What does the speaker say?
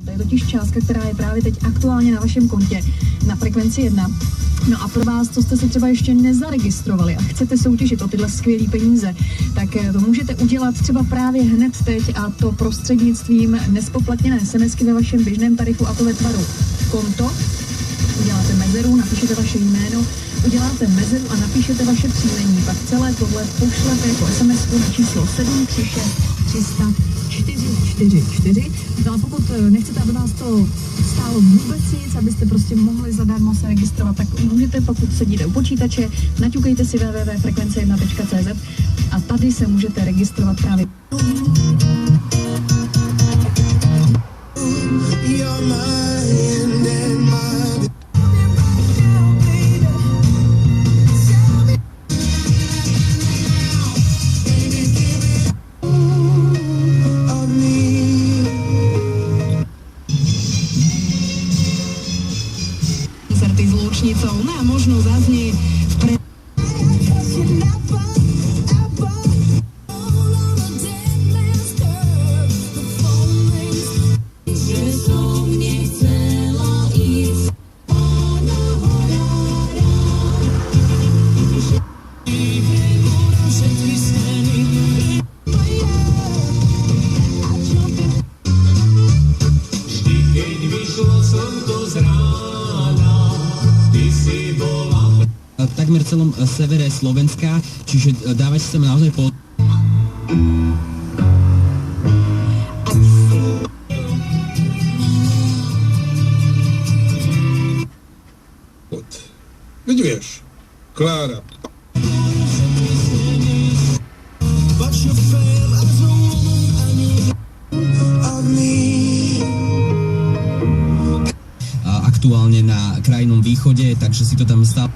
To je totiž částka, která je právě teď aktuálně na vašem kontě na frekvenci 1. No a pro vás, co jste se třeba ještě nezaregistrovali a chcete soutěžit o tyhle skvělé peníze, tak to můžete udělat třeba právě hned teď, a to prostřednictvím nespoplatněné SMSky ve vašem běžném tarifu, a to ve tvaru konto. Uděláte mezeru, napíšete vaše jméno, uděláte mezeru a napíšete vaše příjmení. Pak celé tohle pošlete jako SMSku na číslo 736 300 444. No a pokud nechcete, aby vás to stálo vůbec nic, abyste prostě mohli zadarmo se registrovat, tak můžete, pokud sedíte u počítače, naťukejte si www.frekvence1.cz a tady se můžete registrovat právě. S Lučnicou, no a možno zaznie v pre... Takmer celom severe Slovenska, čiže dávajte sa naozaj po... Veď vieš, Klára. Aktuálne na krajnom východe, takže si to tam stále...